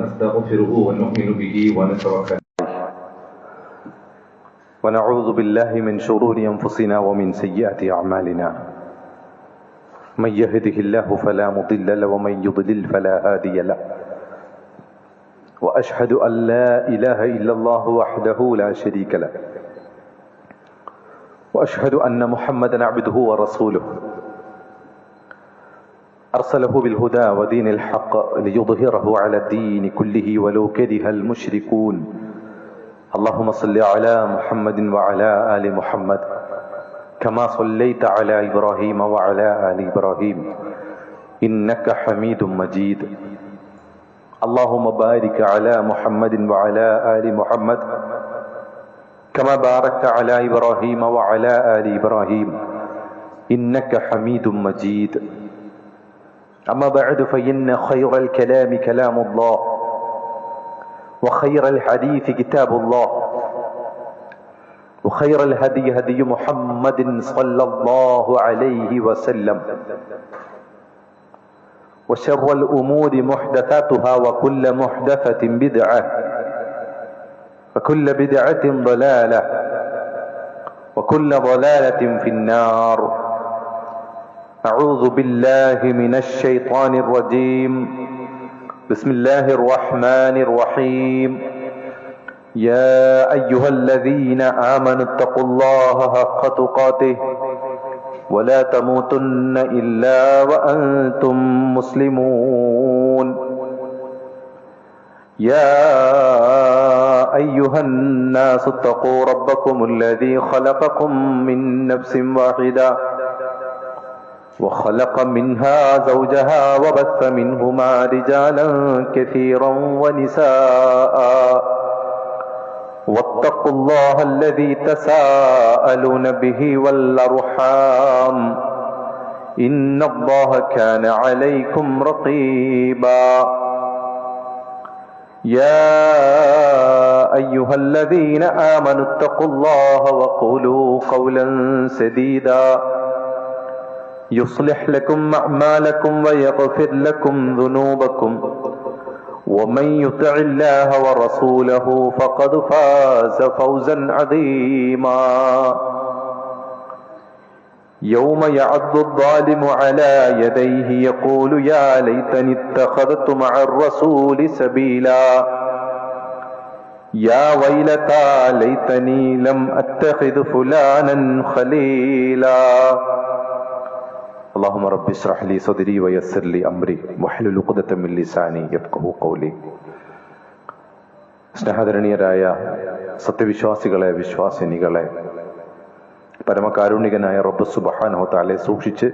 نستغفره ونؤمن به ونتوكل ونعوذ بالله من شرور أنفسنا ومن سيئات أعمالنا من يهده الله فلا مضل له ومن يضلل فلا هادي له وأشهد أن لا إله إلا الله وحده لا شريك له وأشهد أن محمدا عبده ورسوله أرسله بالهدى ودين الحق ليظهره على الدين كله ولو كره المشركون اللهم صل على محمد وعلى آل محمد كما صليت على إبراهيم وعلى آل إبراهيم إنك حميد مجيد اللهم بارك على محمد وعلى آل محمد كما باركت على إبراهيم وعلى آل إبراهيم إنك حميد مجيد أما بعد فإن خير الكلام كلام الله وخير الحديث كتاب الله وخير الهدي هدي محمد صلى الله عليه وسلم وشر الأمور محدثاتها وكل محدثة بدعة وكل بدعة ضلالة وكل ضلالة في النار أعوذ بالله من الشيطان الرجيم بسم الله الرحمن الرحيم يا أيها الذين آمنوا اتقوا الله حق تقاته ولا تموتن إلا وأنتم مسلمون يا أيها الناس اتقوا ربكم الذي خلقكم من نفس واحدة وخلق منها زوجها وبث منهما رجالا كثيرا ونساء واتقوا الله الذي تساءلون به والأرحام إن الله كان عليكم رقيبا يا أيها الذين آمنوا اتقوا الله وقولوا قولا سديدا يصلح لكم أعمالكم ويغفر لكم ذنوبكم ومن يطع الله ورسوله فقد فاز فوزا عظيما يوم يعض الظالم على يديه يقول يا ليتني اتخذت مع الرسول سبيلا يا ويلتى ليتني لم أتخذ فلانا خليلا اللهم رب اشرح لي صدري ويسر لي أمري واحلل عقدة من لساني يفقهوا قولي. സ്നേഹധരണീയരായ സത്യവിശ്വാസികളെ, വിശ്വാസിനികളെ, പരമകാരുണികനായ റബ്ബ് സുബ്ഹാനഹു തആലയെ സൂക്ഷിച്ച്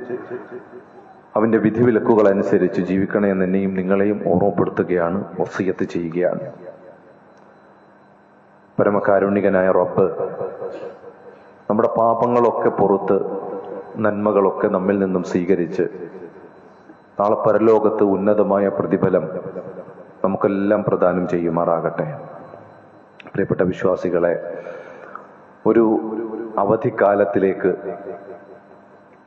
അവന്റെ വിധിവിലക്കുകൾ അനുസരിച്ച് ജീവിക്കണേ എന്ന് എന്നെയും നിങ്ങളെയും ഓർമ്മപ്പെടുത്തുകയാണ്, വസിയത്ത് ചെയ്യുകയാണ്. പരമകാരുണികനായ റബ്ബ് നമ്മുടെ പാപങ്ങളൊക്കെ പുറത്ത് നന്മകളൊക്കെ നമ്മിൽ നിന്നും സ്വീകരിച്ച് നാളെ പരലോകത്ത് ഉന്നതമായ പ്രതിഫലം നമുക്കെല്ലാം പ്രദാനം ചെയ്യുമാറാകട്ടെ. പ്രിയപ്പെട്ട വിശ്വാസികളെ, ഒരു അവധിക്കാലത്തിലേക്ക്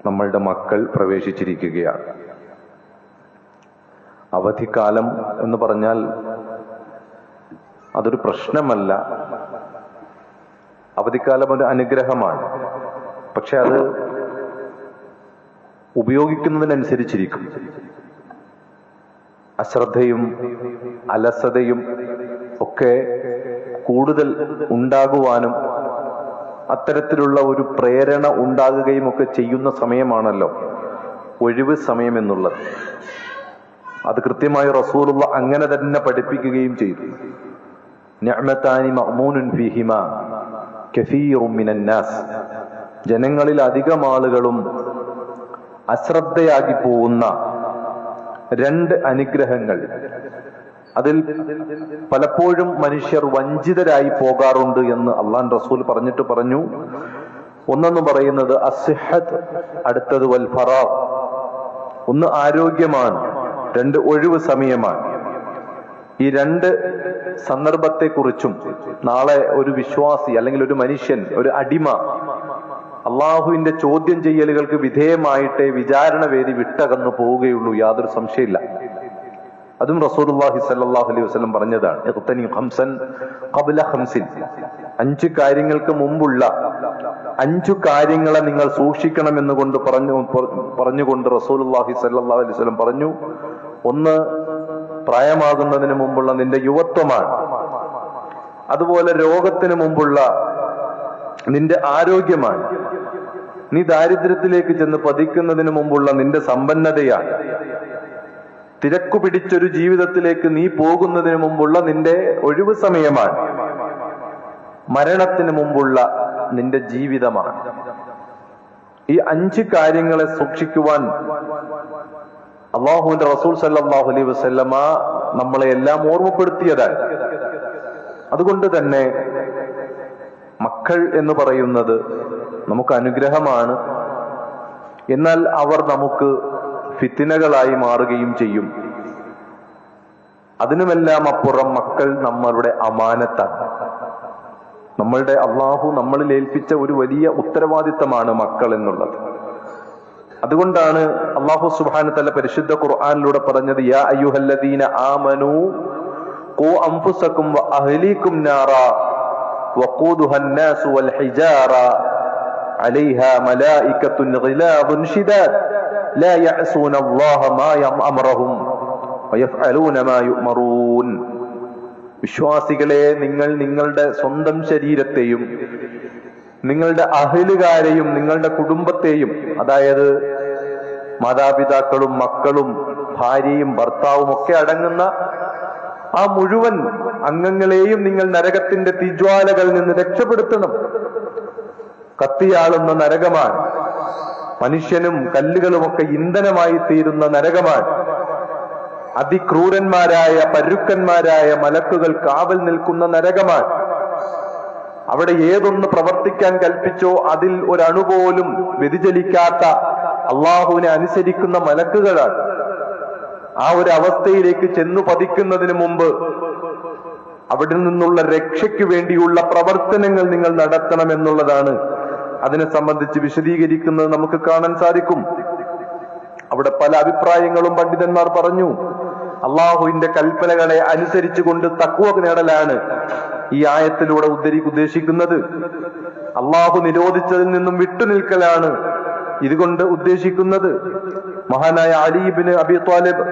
നമ്മളുടെ മക്കൾ പ്രവേശിച്ചിരിക്കുകയാണ്. അവധിക്കാലം എന്ന് പറഞ്ഞാൽ അതൊരു പ്രശ്നമല്ല. അവധിക്കാലം ഒരു അനുഗ്രഹമാണ്. പക്ഷെ അത് ഉപയോഗിക്കുന്നതിനനുസരിച്ചിരിക്കും. അശ്രദ്ധയും അലസതയും ഒക്കെ കൂടുതൽ ഉണ്ടാകുവാനും അത്തരത്തിലുള്ള ഒരു പ്രേരണ ഉണ്ടാകുകയും ഒക്കെ ചെയ്യുന്ന സമയമാണല്ലോ ഒഴിവ് സമയം എന്നുള്ളത്. അത് കൃത്യമായി റസൂലുള്ള അങ്ങനെ തന്നെ പഠിപ്പിക്കുകയും ചെയ്തു. നിഅ്മതാനി മഅ്മൂനുൻ ഫീഹിമാ കസീറുൻ മിനൻ നാസ്. ജനങ്ങളിൽ അധികം ആളുകളും അശ്രദ്ധയാക്കി പോകുന്ന രണ്ട് അനുഗ്രഹങ്ങൾ, അതിൽ പലപ്പോഴും മനുഷ്യർ വഞ്ചിതരായി പോകാറുണ്ട് എന്ന് അള്ളാഹു റസൂൽ പറഞ്ഞിട്ട് പറഞ്ഞു. ഒന്നെന്ന് പറയുന്നത് അസ്സിഹത്ത്, അടുത്തത് വൽ ഫറാഗ്. ഒന്ന് ആരോഗ്യമാണ്, രണ്ട് ഒഴിവ് സമയമാണ്. ഈ രണ്ട് സന്ദർഭത്തെക്കുറിച്ചും നാളെ ഒരു വിശ്വാസി അല്ലെങ്കിൽ ഒരു മനുഷ്യൻ, ഒരു അടിമ അള്ളാഹുവിന്റെ ചോദ്യം ചെയ്യലുകൾക്ക് വിധേയമായിട്ടേ വിചാരണ വേദി വിട്ടകന്നു പോവുകയുള്ളൂ, യാതൊരു സംശയമില്ല. അതും റസൂലുള്ളാഹി സ്വല്ലല്ലാഹു അലൈഹി വസല്ലം പറഞ്ഞതാണ്. ഇഖ്തനി ഖംസൻ ഖബ്ല ഖംസിൻ, 5 കാര്യങ്ങൾക്ക് മുമ്പുള്ള 5 കാര്യങ്ങളെ നിങ്ങൾ സൂക്ഷിക്കണം എന്നുകൊണ്ട് പറഞ്ഞുകൊണ്ട് റസൂലുള്ളാഹി സ്വല്ലല്ലാഹു അലൈഹി വസല്ലം പറഞ്ഞു. ഒന്ന്, പ്രായമാകുന്നതിന് മുമ്പുള്ള നിന്റെ യുവത്വമാണ്. അതുപോലെ രോഗത്തിന് മുമ്പുള്ള നിന്റെ ആരോഗ്യമാണ്. നീ ദാരിദ്ര്യത്തിലേക്ക് ചെന്ന് പതിക്കുന്നതിന് മുമ്പുള്ള നിന്റെ സമ്പന്നതയാണ്. തിരക്കു പിടിച്ചൊരു ജീവിതത്തിലേക്ക് നീ പോകുന്നതിന് മുമ്പുള്ള നിന്റെ ഒഴിവു സമയമാണ്. മരണത്തിന് മുമ്പുള്ള നിന്റെ ജീവിതമാണ്. ഈ 5 കാര്യങ്ങളെ സൂക്ഷിക്കുവാൻ അല്ലാഹുവിന്റെ റസൂൽ സല്ലല്ലാഹു അലൈഹി വസല്ലമ നമ്മളെ എല്ലാം ഓർമ്മപ്പെടുത്തിയതാണ്. അതുകൊണ്ട് തന്നെ മക്കൾ എന്ന് പറയുന്നത് നമുക്ക് അനുഗ്രഹമാണ്. എന്നാൽ അവർ നമുക്ക് ഫിത്നകളായി മാറുകയും ചെയ്യും. അതിനുമെല്ലാം അപ്പുറം മക്കൾ നമ്മളുടെ അമാനത്താണ്. നമ്മളുടെ അള്ളാഹു നമ്മളിൽ ഏൽപ്പിച്ച ഒരു വലിയ ഉത്തരവാദിത്തമാണ് മക്കൾ എന്നുള്ളത്. അതുകൊണ്ടാണ് അള്ളാഹു സുബ്ഹാനഹു വതആല പരിശുദ്ധ ഖുർആനിലൂടെ പറഞ്ഞത്, യാ അയ്യുഹല്ലദീന ആമനൂ ഖൂ അൻഫുസകും വഅഹ്ലീകും നാറാ വഖൂദുഹാ അന്നാസു വൽ ഹിജാറ അലൈഹാ മലായികത്തുൻ ഗിലാദുൻ ശിദാദ് ലാ യഅസൂന അല്ലാഹ മാ അമറഹും വയഫ്അലൂന മാ യുഅ്മറൂൻ. വിശ്വാസികളെ, നിങ്ങൾ നിങ്ങളുടെ സ്വന്തം ശരീരത്തെയും നിങ്ങളുടെ അഹ്ലുകാരെയും നിങ്ങളുടെ കുടുംബത്തെയും, അതായത് മാതാപിതാക്കളും മക്കളും ഭാര്യയും ഭർത്താവും ഒക്കെ അടങ്ങുന്ന ആ മുഴുവൻ അംഗങ്ങളെയും നിങ്ങൾ നരകത്തിന്റെ തീജ്വാലകളിൽ നിന്ന് രക്ഷപ്പെടുത്തണം. കത്തിയാളുന്ന നരകമാണ്. മനുഷ്യനും കല്ലുകളുമൊക്കെ ഇന്ധനമായി തീരുന്ന നരകമാണ്. അതിക്രൂരന്മാരായ പരുക്കന്മാരായ മലക്കുകൾ കാവൽ നിൽക്കുന്ന നരകമാണ്. അവിടെ ഏതൊന്ന് പ്രവർത്തിക്കാൻ കൽപ്പിച്ചോ അതിൽ ഒരണുപോലും വ്യതിചലിക്കാത്ത അള്ളാഹുവിനെ അനുസരിക്കുന്ന മലക്കുകളാണ്. ആ ഒരു അവസ്ഥയിലേക്ക് ചെന്നു പതിക്കുന്നതിന് മുമ്പ് അവിടെ നിന്നുള്ള രക്ഷയ്ക്ക് വേണ്ടിയുള്ള പ്രവർത്തനങ്ങൾ നിങ്ങൾ നടത്തണം എന്നുള്ളതാണ് അതിനെ സംബന്ധിച്ച് വിശദീകരിക്കുന്നത് നമുക്ക് കാണാൻ സാധിക്കും. അവിടെ പല അഭിപ്രായങ്ങളും പണ്ഡിതന്മാർ പറഞ്ഞു. അള്ളാഹുവിന്റെ കൽപ്പനകളെ അനുസരിച്ചുകൊണ്ട് തഖ്വ നേടലാണ് ഈ ആയത്തിലൂടെ ഉദ്ദേശിക്കുന്നത്. അള്ളാഹു നിരോധിച്ചതിൽ നിന്നും വിട്ടുനിൽക്കലാണ് ഇതുകൊണ്ട് ഉദ്ദേശിക്കുന്നത്. മഹാനായ അലി ഇബ്നു അബി ത്വാലിബ്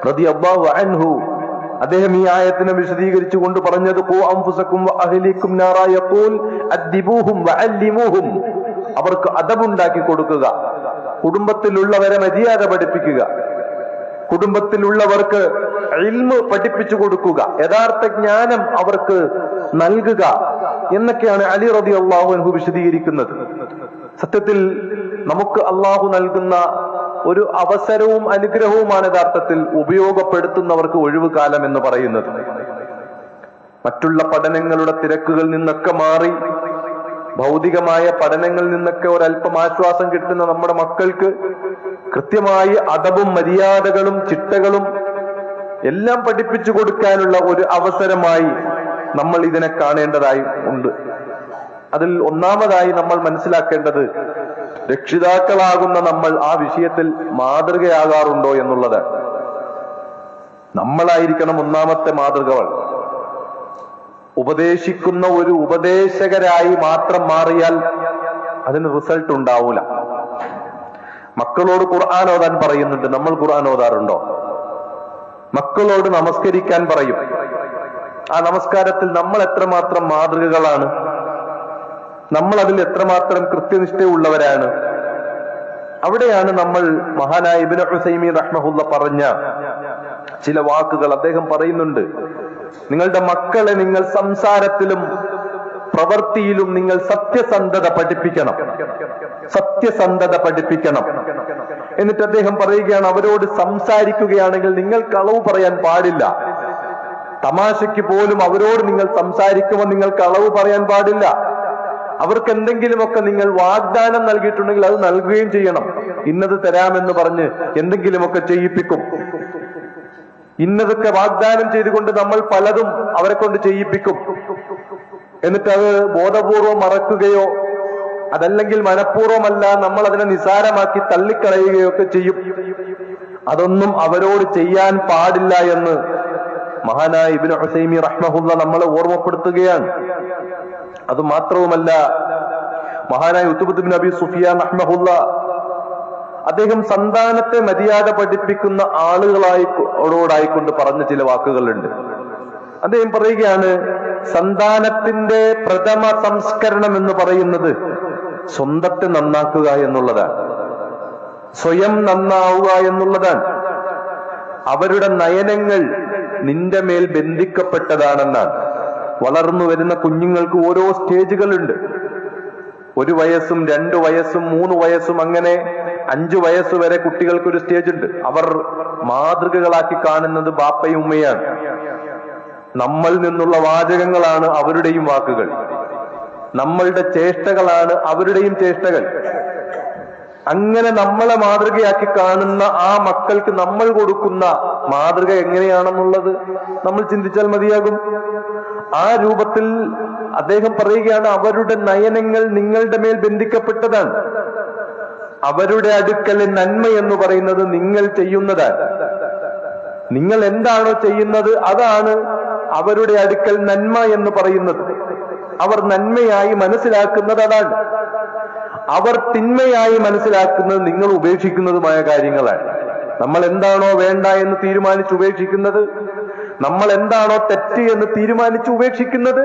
റളിയല്ലാഹു അൻഹു അദ്ദേഹം ഈ ആയത്തിനെ വിശദീകരിച്ചുകൊണ്ട് പറഞ്ഞത്, ഖൂ അൻഫുസകും വഅഹ്ലീകും നാറാ യഖൂൽ അദ്ദിബൂഹും വഅല്ലിമൂഹും, അവർക്ക് അദബുണ്ടാക്കി കൊടുക്കുക, കുടുംബത്തിലുള്ളവരെ മര്യാദ പഠിപ്പിക്കുക, കുടുംബത്തിലുള്ളവർക്ക് ഇൽമ് പഠിപ്പിച്ചു കൊടുക്കുക, യഥാർത്ഥ ജ്ഞാനം അവർക്ക് നൽകുക എന്നൊക്കെയാണ് അലി റളിയല്ലാഹു അൻഹു വിശദീകരിക്കുന്നത്. സത്യത്തിൽ നമുക്ക് അള്ളാഹു നൽകുന്ന ഒരു അവസരവും അനുഗ്രഹവുമാണ് യഥാർത്ഥത്തിൽ ഉപയോഗപ്പെടുത്തുന്നവർക്ക് ഒഴിവ് കാലം എന്ന് പറയുന്നത്. മറ്റുള്ള പഠനങ്ങളുടെ തിരക്കുകളിൽ നിന്നൊക്കെ മാറി ഭൗതികമായ പഠനങ്ങളിൽ നിന്നൊക്കെ ഒരല്പം ആശ്വാസം കിട്ടുന്ന നമ്മുടെ മക്കൾക്ക് കൃത്യമായി അദബും മര്യാദകളും ചിട്ടകളും എല്ലാം പഠിപ്പിച്ചു കൊടുക്കാനുള്ള ഒരു അവസരമായി നമ്മൾ ഇതിനെ കാണേണ്ടതായി ഉണ്ട്. അതിൽ ഒന്നാമതായി നമ്മൾ മനസ്സിലാക്കേണ്ടത്, രക്ഷിതാക്കളാകുന്ന നമ്മൾ ആ വിഷയത്തിൽ മാതൃകയാകാറുണ്ടോ എന്നുള്ളത്. നമ്മളായിരിക്കണം ഒന്നാമത്തെ മാതൃകകൾ. ഉപദേശിക്കുന്ന ഒരു ഉപദേശകരായി മാത്രം മാറിയാൽ അതിന് റിസൾട്ട് ഉണ്ടാവൂല. മക്കളോട് ഖുർആൻ ഓതാൻ പറയുന്നുണ്ട്, നമ്മൾ ഖുർആൻ ഓതാറുണ്ടോ? മക്കളോട് നമസ്കരിക്കാൻ പറയും, ആ നമസ്കാരത്തിൽ നമ്മൾ എത്രമാത്രം മാതൃകകളാണ്? നമ്മൾ അതിൽ എത്രമാത്രം കൃത്യനിഷ്ഠയുള്ളവരാണ്? അവിടെയാണ് നമ്മൾ മഹാനായ ഇബ്നു ഉസൈമീൻ റഹ്മഹുല്ല പറഞ്ഞ ചില വാക്കുകൾ അദ്ദേഹം പറയുന്നുണ്ട്. നിങ്ങളുടെ മക്കളെ നിങ്ങൾ സംസാരത്തിലും പ്രവൃത്തിയിലും നിങ്ങൾ സത്യസന്ധത പഠിപ്പിക്കണം, സത്യസന്ധത പഠിപ്പിക്കണം. എന്നിട്ട് അദ്ദേഹം പറയുകയാണ്, അവരോട് സംസാരിക്കുകയാണെങ്കിൽ നിങ്ങൾ കളവ് പറയാൻ പാടില്ല. തമാശയ്ക്ക് പോലും അവരോട് നിങ്ങൾ സംസാരിക്കുമ്പോൾ നിങ്ങൾ കളവ് പറയാൻ പാടില്ല. അവർക്ക് എന്തെങ്കിലുമൊക്കെ നിങ്ങൾ വാഗ്ദാനം നൽകിയിട്ടുണ്ടെങ്കിൽ അത് നൽകുകയും ചെയ്യണം. ഇന്നത് തരാമെന്ന് പറഞ്ഞ് എന്തെങ്കിലുമൊക്കെ ചെയ്യിപ്പിക്കും. ഇന്നതൊക്കെ വാഗ്ദാനം ചെയ്തുകൊണ്ട് നമ്മൾ പലതും അവരെ കൊണ്ട് ചെയ്യിപ്പിക്കും. എന്നിട്ട് അത് ബോധപൂർവം മറക്കുകയോ അതല്ലെങ്കിൽ മനഃപൂർവ്വമല്ല നമ്മൾ അതിനെ നിസാരമാക്കി തള്ളിക്കളയുകയോ ഒക്കെ ചെയ്യും. അതൊന്നും അവരോട് ചെയ്യാൻ പാടില്ല എന്ന് മഹാനായ ഇബ്നു ഉസൈമീൻ റഹ്മഹുള്ള നമ്മളെ ഓർമ്മപ്പെടുത്തുകയാണ്. അത് മാത്രവുമല്ല, മഹാനായ ഉത്ബത്ത് ഇബ്നു അബീ സുഫിയാൻ റഹ്മഹുള്ള അദ്ദേഹം സന്താനത്തെ മര്യാദ പഠിപ്പിക്കുന്ന ആളുകളോടായിക്കൊണ്ട് പറഞ്ഞ ചില വാക്കുകളുണ്ട്. അദ്ദേഹം പറയുകയാണ്, സന്താനത്തിന്റെ പ്രഥമ സംസ്കരണം എന്ന് പറയുന്നത് സ്വന്തത്തെ നന്നാക്കുക എന്നുള്ളതാണ്, സ്വയം നന്നാവുക എന്നുള്ളതാണ്. അവരുടെ നയനങ്ങൾ നിന്റെ മേൽ ബന്ധിക്കപ്പെട്ടതാണെന്നാണ്. വളർന്നു വരുന്ന കുഞ്ഞുങ്ങൾക്ക് ഓരോ സ്റ്റേജുകളുണ്ട്. 1 വയസ്സും 2 വയസ്സും 3 വയസ്സും അങ്ങനെ 5 വയസ്സ് വരെ കുട്ടികൾക്ക് ഒരു സ്റ്റേജ് ഉണ്ട്. അവർ മാതൃകകളാക്കി കാണുന്നത് ബാപ്പയും ഉമ്മയാണ്. നമ്മൾ നിന്നുള്ള വാചകങ്ങളാണ് അവരുടെയും വാക്കുകൾ, നമ്മളുടെ ചേഷ്ടകളാണ് അവരുടെയും ചേഷ്ടകൾ. അങ്ങനെ നമ്മളെ മാതൃകയാക്കി കാണുന്ന ആ മക്കൾക്ക് നമ്മൾ കൊടുക്കുന്ന മാതൃക എങ്ങനെയാണെന്നുള്ളത് നമ്മൾ ചിന്തിച്ചാൽ മതിയാകും. ആ രൂപത്തിൽ അദ്ദേഹം പറയുകയാണ്, അവരുടെ നയനങ്ങൾ നിങ്ങളുടെ മേൽ ബന്ധിക്കപ്പെട്ടതാണ്. അവരുടെ അടുക്കൽ നന്മ എന്ന് പറയുന്നത് നിങ്ങൾ ചെയ്യുന്നതാണ്. നിങ്ങൾ എന്താണോ ചെയ്യുന്നത് അതാണ് അവരുടെ അടുക്കൽ നന്മ എന്ന് പറയുന്നത്. അവർ നന്മയായി മനസ്സിലാക്കുന്നത് അതാണ്. അവർ തിന്മയായി മനസ്സിലാക്കുന്നത് നിങ്ങൾ ഉപേക്ഷിക്കുന്നതുമായ കാര്യങ്ങളാണ്. നമ്മൾ എന്താണോ വേണ്ട എന്ന് തീരുമാനിച്ച് ഉപേക്ഷിക്കുന്നത്, നമ്മൾ എന്താണോ തെറ്റ് എന്ന് തീരുമാനിച്ച് ഉപേക്ഷിക്കുന്നത്,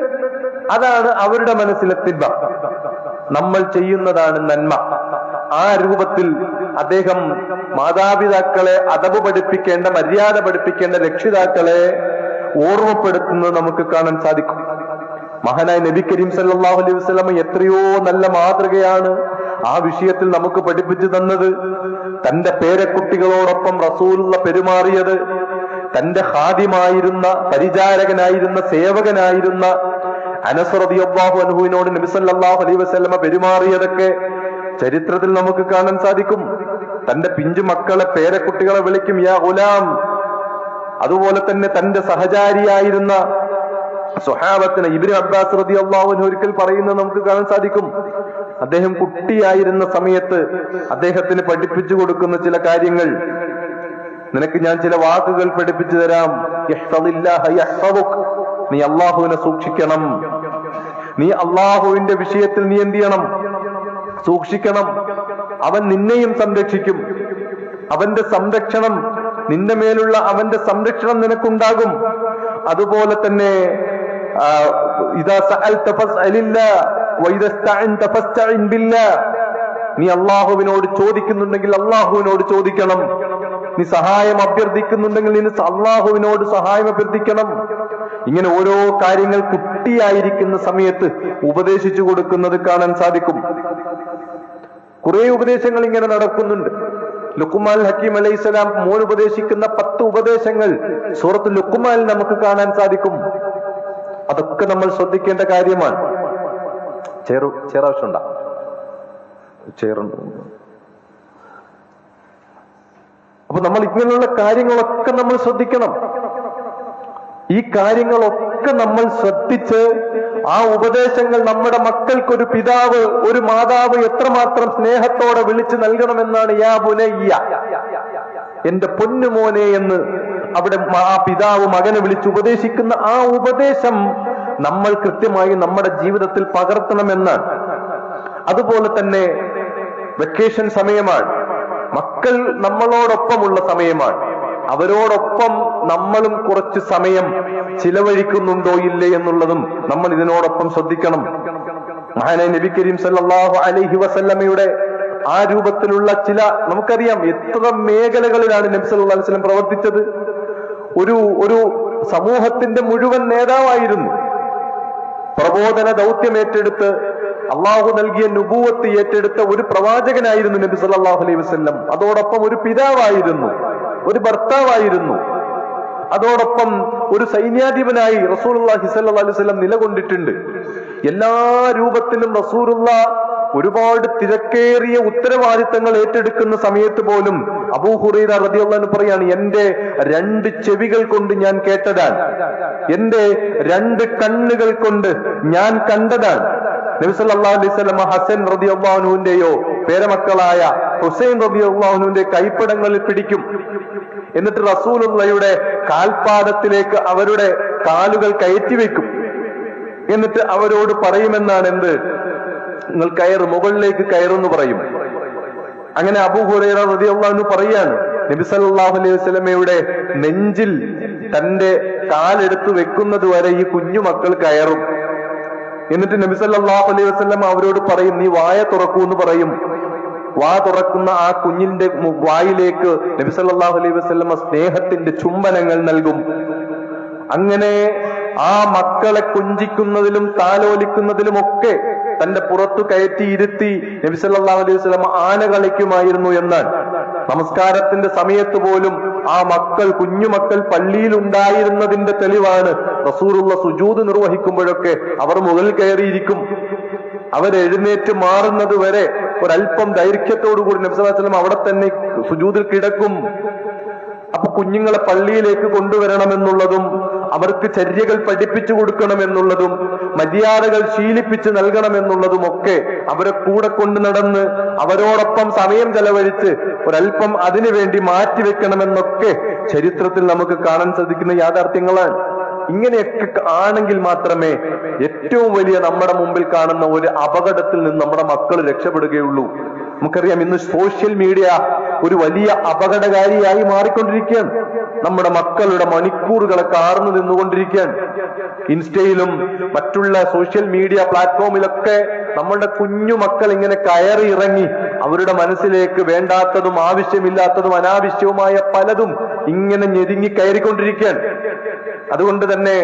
അതാണ് അവരുടെ മനസ്സിലെ തിന്മ. നമ്മൾ ചെയ്യുന്നതാണ് നന്മ. ആ രൂപത്തിൽ അദ്ദേഹം മാതാപിതാക്കളെ അദബ് പഠിപ്പിക്കേണ്ട, മര്യാദ പഠിപ്പിക്കേണ്ട രക്ഷിതാക്കളെ ഓർമ്മപ്പെടുത്തുന്നത് നമുക്ക് കാണാൻ സാധിക്കും. മഹാനായ നബി കരീം സല്ലല്ലാഹു അലൈഹി വസല്ലം എത്രയോ നല്ല മാതൃകയാണ് ആ വിഷയത്തിൽ നമുക്ക് പഠിപ്പിച്ചു തന്നത്. തന്റെ പേരക്കുട്ടികളോടൊപ്പം റസൂലുള്ള പെരുമാറിയത്, തന്റെ ഖാദിമായിരുന്ന, പരിചാരകനായിരുന്ന, സേവകനായിരുന്ന അനസ് റളിയല്ലാഹു അൻഹുവിനോട് നബി സല്ലല്ലാഹു അലൈഹി വസല്ലം പെരുമാറിയതൊക്കെ ചരിത്രത്തിൽ നമുക്ക് കാണാൻ സാധിക്കും. തന്റെ പിഞ്ചു മക്കളെ, പേരക്കുട്ടികളെ വിളിക്കും യാ ഗുലാം. അതുപോലെ തന്നെ തന്റെ സഹചാരിയായിരുന്ന സ്വഹാബത്തിന് ഇബ്നു അബ്ബാസ് റളിയല്ലാഹു അൻഹു ഒരിക്കൽ പറയുന്നത് നമുക്ക് കാണാൻ സാധിക്കും. അദ്ദേഹം കുട്ടിയായിരുന്ന സമയത്ത് അദ്ദേഹത്തിന് പഠിപ്പിച്ചു കൊടുക്കുന്ന ചില കാര്യങ്ങൾ, നിനക്ക് ഞാൻ ചില വാക്കുകൾ പഠിപ്പിച്ചു തരാം. ഇഹ്ഫദില്ലാഹ യഹ്ഫദുക്, നീ അള്ളാഹുവിനെ സൂക്ഷിക്കണം. നീ അള്ളാഹുവിന്റെ വിഷയത്തിൽ നീ എന്ത് ചെയ്യണം? സൂക്ഷിക്കണം. അവൻ നിന്നെയും സംരക്ഷിക്കും. അവന്റെ സംരക്ഷണം, നിന്റെ മേലുള്ള അവന്റെ സംരക്ഷണം നിനക്കുണ്ടാകും. അതുപോലെ തന്നെ ഇദാ സഅൽത ഫസ്അലില്ലാഹ് വഇദാ ഇസ്തഅൻത ഫസ്തഇൻ ബില്ലാഹ്, നീ അള്ളാഹുവിനോട് ചോദിക്കുന്നുണ്ടെങ്കിൽ അള്ളാഹുവിനോട് ചോദിക്കണം. നീ സഹായം അഭ്യർത്ഥിക്കുന്നുണ്ടെങ്കിൽ നീ അള്ളാഹുവിനോട് സഹായം അഭ്യർത്ഥിക്കണം. ഇങ്ങനെ ഓരോ കാര്യങ്ങൾ കുട്ടിയായിരിക്കുന്ന സമയത്ത് ഉപദേശിച്ചു കൊടുക്കുന്നത് കാണാൻ സാധിക്കും. കുറെ ഉപദേശങ്ങൾ ഇങ്ങനെ നടക്കുന്നുണ്ട്. ലുഖ്മാൻ ഹക്കീം അലൈഹിസ്സലാം മോൻ ഉപദേശിക്കുന്ന 10 ഉപദേശങ്ങൾ സൂറത്ത് ലുഖ്മാനിൽ നമുക്ക് കാണാൻ സാധിക്കും. അതൊക്കെ നമ്മൾ ശ്രദ്ധിക്കേണ്ട കാര്യമാണ്. ആവശ്യമുണ്ടോ? അപ്പൊ നമ്മൾ ഇങ്ങനെയുള്ള കാര്യങ്ങളൊക്കെ നമ്മൾ ശ്രദ്ധിക്കണം. ഈ കാര്യങ്ങളൊക്കെ നമ്മൾ ശ്രദ്ധിച്ച് ആ ഉപദേശങ്ങൾ നമ്മുടെ മക്കൾക്കൊരു പിതാവ്, ഒരു മാതാവ് എത്രമാത്രം സ്നേഹത്തോടെ വിളിച്ചു നൽകണമെന്നാണ് യാ ബുനയ്യ, എന്റെ പൊന്നുമോനെ എന്ന് അവിടെ ആ പിതാവ് മകനെ വിളിച്ച് ഉപദേശിക്കുന്ന ആ ഉപദേശം നമ്മൾ കൃത്യമായി നമ്മുടെ ജീവിതത്തിൽ പകർത്തണമെന്നാണ്. അതുപോലെ തന്നെ വെക്കേഷൻ സമയമാണ്, മക്കൾ നമ്മളോടൊപ്പമുള്ള സമയമാണ്. അവരോടൊപ്പം നമ്മളും കുറച്ച് സമയം ചിലവഴിക്കുന്നുണ്ടോ ഇല്ലേ എന്നുള്ളതും നമ്മൾ ഇതിനോടൊപ്പം ശ്രദ്ധിക്കണം. മഹാനായ നബി കരീം സല്ലല്ലാഹു അലൈഹി വസല്ലമയുടെ ആ രൂപത്തിലുള്ള ചില, നമുക്കറിയാം എത്ര മേഖലകളിലാണ് നബി സല്ലല്ലാഹു അലൈഹി വസല്ലം പ്രവർത്തിച്ചത്. ഒരു സമൂഹത്തിന്റെ മുഴുവൻ നേതാവായിരുന്നു. പ്രബോധന ദൗത്യം ഏറ്റെടുത്ത് അള്ളാഹു നൽകിയ നുബൂവത്ത് ഏറ്റെടുത്ത ഒരു പ്രവാചകനായിരുന്നു നബി സല്ലല്ലാഹു അലൈഹി വസല്ലം. അതോടൊപ്പം ഒരു പിതാവായിരുന്നു, ഒരു ഭർത്താവായിരുന്നു. അതോടൊപ്പം ഒരു സൈന്യാധിപനായി റസൂലുള്ളാഹി സ്വല്ലല്ലാഹു അലൈഹി വസല്ലം നിലകൊണ്ടിട്ടുണ്ട്. എല്ലാ രൂപത്തിലും റസൂലുള്ളാഹ് ഒരുപാട് തിരക്കേറിയ ഉത്തരവാദിത്തങ്ങൾ ഏറ്റെടുക്കുന്ന സമയത്ത് പോലും അബൂ ഹുറൈറ റളിയല്ലാഹു അൻഹു പറയാണ്, എന്റെ 2 ചെവികൾ കൊണ്ട് ഞാൻ കേട്ടതാണ്, എന്റെ 2 കണ്ണുകൾ കൊണ്ട് ഞാൻ കണ്ടതാണ്. നബി സല്ലല്ലാഹു അലൈഹി വസല്ലം ഹസൻ റളിയല്ലാഹു അൻഹുവിന്റെയോ പേരമക്കളായ ഹുസൈൻ റളിയല്ലാഹു അൻഹുവിന്റെ കൈപ്പടങ്ങളിൽ പിടിക്കും. എന്നിട്ട് റസൂലുള്ളാഹിയുടെ കാൽപാദത്തിലേക്ക് അവരുടെ കാലുകൾ കയറ്റിവെക്കും. എന്നിട്ട് അവരോട് പറയുമെന്നാണ്, എന്ത്, നിങ്ങൾ മുകളിലേക്ക് കയറുന്നു പറയും. അങ്ങനെ അബൂ ഹുറൈറ റളിയല്ലാഹു അൻഹു പറയാണ്, നബി സല്ലല്ലാഹു അലൈഹി വസല്ലമയുടെ നെഞ്ചിൽ തന്റെ കാലെടുത്ത് വെക്കുന്നത് വരെ ഈ കുഞ്ഞുമക്കൾ കയറും. എന്നിട്ട് നബി സല്ലല്ലാഹു അലൈഹി വസല്ലം അവരോട് പറയും, നീ വായ തുറക്കൂ എന്ന് പറയും. വാ തുറക്കുന്ന ആ കുഞ്ഞിന്റെ വായിലേക്ക് നബി സല്ലല്ലാഹു അലൈഹി വസല്ലം സ്നേഹത്തിന്റെ ചുംബനങ്ങൾ നൽകും. അങ്ങനെ ആ മക്കളെ കുഞ്ചിക്കുന്നതിലും താലോലിക്കുന്നതിലുമൊക്കെ തന്റെ പുറത്തു കയറ്റി ഇരുത്തി നബി സല്ലല്ലാഹു അലൈഹി വസല്ലം ആന കളിക്കുമായിരുന്നു എന്നാണ്. നമസ്കാരത്തിന്റെ സമയത്ത് പോലും ആ കുഞ്ഞുമക്കൾ പള്ളിയിൽ ഉണ്ടായിരുന്നതിന്റെ തെളിവാണ് റസൂലുള്ള സുജൂദ് നിർവഹിക്കുമ്പോഴൊക്കെ അവർ മുകളിൽ കയറിയിരിക്കും. അവരെഴുന്നേറ്റ് മാറുന്നത് വരെ ഒരല്പം ദൈർഘ്യത്തോടുകൂടി നബി സല്ലല്ലാഹു അലൈഹി വസല്ലം അവിടെ തന്നെ സുജൂദിൽ കിടക്കും. അപ്പൊ കുഞ്ഞുങ്ങളെ പള്ളിയിലേക്ക് കൊണ്ടുവരണമെന്നുള്ളതും അവർക്ക് ചര്യകൾ പഠിപ്പിച്ചു കൊടുക്കണമെന്നുള്ളതും മര്യാദകൾ ശീലിപ്പിച്ച് നൽകണമെന്നുള്ളതും ഒക്കെ അവരെ കൂടെ കൊണ്ടു നടന്ന് അവരോടൊപ്പം സമയം ചെലവഴിച്ച് ഒരല്പം അതിനുവേണ്ടി മാറ്റിവെക്കണമെന്നൊക്കെ ചരിത്രത്തിൽ നമുക്ക് കാണാൻ സാധിക്കുന്ന യാഥാർത്ഥ്യങ്ങളാണ്. ഇങ്ങനെയൊക്കെ ആണെങ്കിൽ മാത്രമേ ഏറ്റവും വലിയ നമ്മുടെ മുമ്പിൽ കാണുന്ന ഒരു അപകടത്തിൽ നിന്ന് നമ്മുടെ മക്കൾ രക്ഷപ്പെടുകയുള്ളൂ. നമുക്കറിയാം, ഇന്ന് സോഷ്യൽ മീഡിയ ഒരു വലിയ അപകടകാരിയായി മാറിക്കൊണ്ടിരിക്കുകയാണ്. നമ്മുടെ മക്കളുടെ മണിക്കൂറുകളെ കാർന്നു നിന്നുകൊണ്ടിരിക്കുകയാണ്. ഇൻസ്റ്റയിലും മറ്റുള്ള സോഷ്യൽ മീഡിയ പ്ലാറ്റ്ഫോമിലൊക്കെ നമ്മുടെ കുഞ്ഞു മക്കൾ ഇങ്ങനെ കയറി ഇറങ്ങി അവരുടെ മനസ്സിലേക്ക് വേണ്ടാത്തതും ആവശ്യമില്ലാത്തതും അനാവശ്യവുമായ പലതും ഇങ്ങനെ ഞെരുങ്ങി കയറിക്കൊണ്ടിരിക്കുകയാണ്. അതുകൊണ്ട് തന്നെ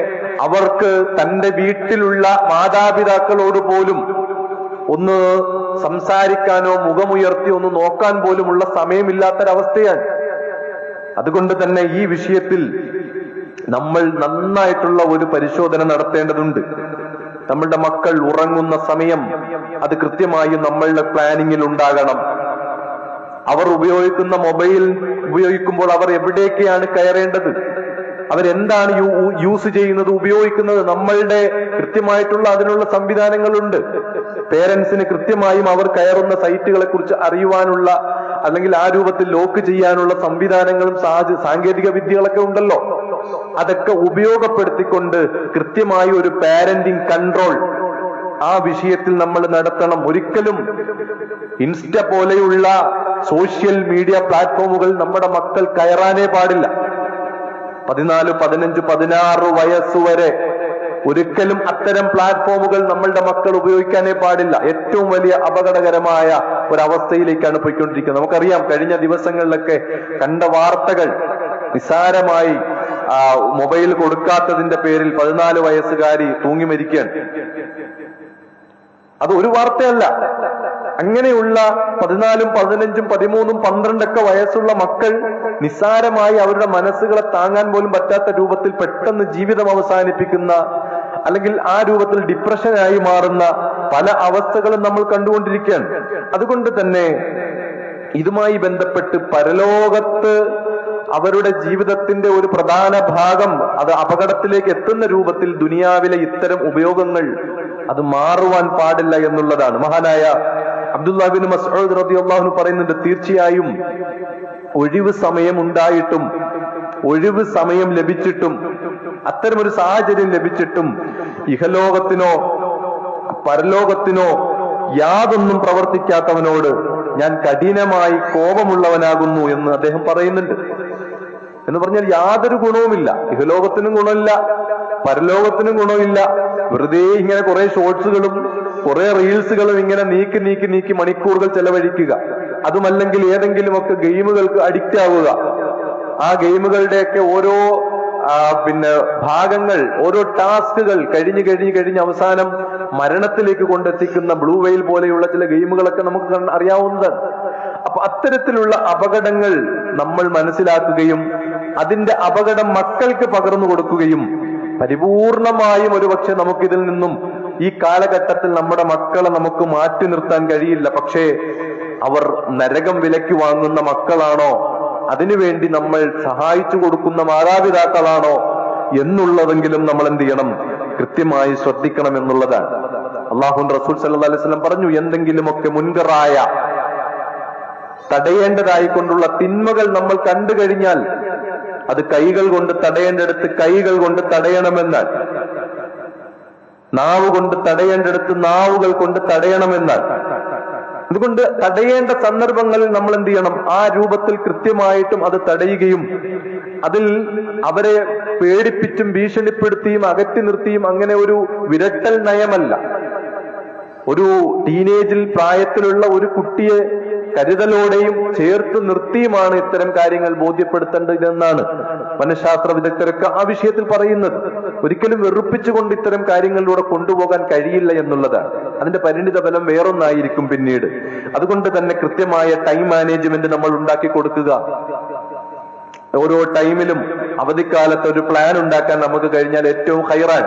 അവർക്ക് തന്റെ വീട്ടിലുള്ള മാതാപിതാക്കളോട് പോലും ഒന്ന് സംസാരിക്കാനോ മുഖമുയർത്തി ഒന്ന് നോക്കാൻ പോലുമുള്ള സമയമില്ലാത്തൊരവസ്ഥയാണ്. അതുകൊണ്ട് തന്നെ ഈ വിഷയത്തിൽ നമ്മൾ നന്നായിട്ടുള്ള ഒരു പരിശോധന നടത്തേണ്ടതുണ്ട്. നമ്മളുടെ മക്കൾ ഉറങ്ങുന്ന സമയം അത് കൃത്യമായും നമ്മളുടെ പ്ലാനിങ്ങിൽ ഉണ്ടാകണം. അവർ ഉപയോഗിക്കുന്ന മൊബൈൽ ഉപയോഗിക്കുമ്പോൾ അവർ എവിടേക്കാണ് കയറേണ്ടത്, അവരെന്താണ് യൂസ് ചെയ്യുന്നത്, ഉപയോഗിക്കുന്നത്, നമ്മളുടെ കൃത്യമായിട്ടുള്ള അതിനുള്ള സംവിധാനങ്ങളുണ്ട്. പേരൻസിന് കൃത്യമായും അവർ കയറുന്ന സൈറ്റുകളെ കുറിച്ച് അറിയുവാനുള്ള അല്ലെങ്കിൽ ആ രൂപത്തിൽ ലോക്ക് ചെയ്യാനുള്ള സംവിധാനങ്ങളും സാങ്കേതിക വിദ്യകളൊക്കെ ഉണ്ടല്ലോ. അതൊക്കെ ഉപയോഗപ്പെടുത്തിക്കൊണ്ട് കൃത്യമായി ഒരു പാരന്റിങ് കൺട്രോൾ ആ വിഷയത്തിൽ നമ്മൾ നടത്തണം. ഒരിക്കലും ഇൻസ്റ്റ പോലെയുള്ള സോഷ്യൽ മീഡിയ പ്ലാറ്റ്ഫോമുകൾ നമ്മുടെ മക്കൾ കയറാനേ പാടില്ല. 14, 15, 16 വയസ്സുവരെ ഒരിക്കലും അത്തരം പ്ലാറ്റ്ഫോമുകൾ നമ്മളുടെ മക്കൾ ഉപയോഗിക്കാനേ പാടില്ല. ഏറ്റവും വലിയ അപകടകരമായ ഒരവസ്ഥയിലേക്കാണ് പോയിക്കൊണ്ടിരിക്കുന്നത്. നമുക്കറിയാം, കഴിഞ്ഞ ദിവസങ്ങളിലൊക്കെ കണ്ട വാർത്തകൾ, നിസ്സാരമായി മൊബൈൽ കൊടുക്കാത്തതിന്റെ പേരിൽ 14 വയസ്സുകാരി തൂങ്ങി മരിക്കുകയാണ്. അത് ഒരു വാർത്തയല്ല. അങ്ങനെയുള്ള 14, 15, 13, 12 വയസ്സുള്ള മക്കൾ നിസ്സാരമായി അവരുടെ മനസ്സുകളെ താങ്ങാൻ പോലും പറ്റാത്ത രൂപത്തിൽ പെട്ടെന്ന് ജീവിതം അവസാനിപ്പിക്കുന്ന അല്ലെങ്കിൽ ആ രൂപത്തിൽ ഡിപ്രഷനായി മാറുന്ന പല അവസ്ഥകളും നമ്മൾ കണ്ടുകൊണ്ടിരിക്കുകയാണ്. അതുകൊണ്ട് തന്നെ ഇതുമായി ബന്ധപ്പെട്ട് പരലോകത്ത് അവരുടെ ജീവിതത്തിന്റെ ഒരു പ്രധാന ഭാഗം അത് അപകടത്തിലേക്ക് എത്തുന്ന രൂപത്തിൽ ദുനിയാവിലെ ഇത്തരം ഉപയോഗങ്ങൾ അത് മാറുവാൻ പാടില്ല എന്നുള്ളതാണ്. മഹാനായ അബ്ദുല്ലാഹ് ബിൻ മസ്ഊദ് റളിയല്ലാഹു അൻഹു പറയുന്നുണ്ട്, തീർച്ചയായും ഒഴിവ് സമയം ഉണ്ടായിട്ടും ഒഴിവ് സമയം ലഭിച്ചിട്ടും അത്തരമൊരു സാഹചര്യം ലഭിച്ചിട്ടും ഇഹലോകത്തിനോ പരലോകത്തിനോ യാതൊന്നും പ്രവർത്തിക്കാത്തവനോട് ഞാൻ കഠിനമായി കോപമുള്ളവനാകുന്നു എന്ന് അദ്ദേഹം പറയുന്നുണ്ട്. എന്ന് പറഞ്ഞാൽ യാതൊരു ഗുണവുമില്ല, ഇഹലോകത്തിനും ഗുണമില്ല, പരലോകത്തിനും ഗുണമില്ല. വെറുതെ ഇങ്ങനെ കുറെ ഷോർട്സുകളും കുറെ റീൽസുകളും ഇങ്ങനെ നീക്കി മണിക്കൂറുകൾ ചെലവഴിക്കുക. അതുമല്ലെങ്കിൽ ഏതെങ്കിലുമൊക്കെ ഗെയിമുകൾക്ക് അഡിക്റ്റ് ആവുക. ആ ഗെയിമുകളുടെയൊക്കെ ഓരോ ഭാഗങ്ങൾ, ഓരോ ടാസ്കുകൾ കഴിഞ്ഞ് അവസാനം മരണത്തിലേക്ക് കൊണ്ടെത്തിക്കുന്ന ബ്ലൂ വെയിൽ പോലെയുള്ള ചില ഗെയിമുകളൊക്കെ നമുക്ക് അറിയാവുന്നതാണ്. അപ്പൊ അത്തരത്തിലുള്ള അപകടങ്ങൾ നമ്മൾ മനസ്സിലാക്കുകയും അതിന്റെ അപകടം മക്കൾക്ക് പകർന്നു കൊടുക്കുകയും പരിപൂർണമായും ഒരുപക്ഷെ നമുക്കിതിൽ നിന്നും ഈ കാലഘട്ടത്തിൽ നമ്മുടെ മക്കളെ നമുക്ക് മാറ്റി നിർത്താൻ കഴിയില്ല. പക്ഷേ അവർ നരകം വിലയ്ക്ക് വാങ്ങുന്ന മക്കളാണോ, അതിനുവേണ്ടി നമ്മൾ സഹായിച്ചു കൊടുക്കുന്ന മാതാപിതാക്കളാണോ എന്നുള്ളതെങ്കിലും നമ്മൾ എന്ത് ചെയ്യണം, കൃത്യമായി ശ്രദ്ധിക്കണം എന്നുള്ളതാണ്. അല്ലാഹുവിന്റെ റസൂൽ സല്ലല്ലാഹു അലൈഹി വസല്ലം പറഞ്ഞു, എന്തെങ്കിലുമൊക്കെ മുൻകറായ തടയേണ്ടതായിക്കൊണ്ടുള്ള തിന്മകൾ നമ്മൾ കണ്ടു കഴിഞ്ഞാൽ അത് കൈകൾ കൊണ്ട് തടയേണ്ടടുത്ത് കൈകൾ കൊണ്ട് തടയണമെന്നാൽ, നാവ് കൊണ്ട് തടയേണ്ടടുത്ത് നാവുകൾ കൊണ്ട് തടയണമെന്നാൽ. അതുകൊണ്ട് തടയേണ്ട സന്ദർഭങ്ങളിൽ നമ്മൾ എന്ത് ചെയ്യണം? ആ രൂപത്തിൽ കൃത്യമായിട്ടും അത് തടയുകയും അതിൽ അവരെ പേടിപ്പിച്ചും ഭീഷണിപ്പെടുത്തിയും അകറ്റി നിർത്തിയും അങ്ങനെ ഒരു വിരട്ടൽ നയമല്ല. ഒരു ടീനേജിൽ പ്രായത്തിലുള്ള ഒരു കുട്ടിയെ കരുതലോടെയും ചേർത്ത് നിർത്തിയുമാണ് ഇത്തരം കാര്യങ്ങൾ ബോധ്യപ്പെടുത്തേണ്ടതെന്നാണ് മനഃശാസ്ത്ര വിദഗ്ധരൊക്കെ ആ വിഷയത്തിൽ പറയുന്നത്. ഒരിക്കലും വെറുപ്പിച്ചുകൊണ്ട് ഇത്തരം കാര്യങ്ങളിലൂടെ കൊണ്ടുപോകാൻ കഴിയില്ല എന്നുള്ളതാണ്. അതിന്റെ പരിണിത ഫലം വേറൊന്നായിരിക്കും പിന്നീട്. അതുകൊണ്ട് തന്നെ കൃത്യമായ ടൈം മാനേജ്മെന്റ് നമ്മൾ ഉണ്ടാക്കി കൊടുക്കുക. ഓരോ ടൈമിലും അവധിക്കാലത്ത് ഒരു പ്ലാൻ ഉണ്ടാക്കാൻ നമുക്ക് കഴിഞ്ഞാൽ ഏറ്റവും ഹൈറാൻ.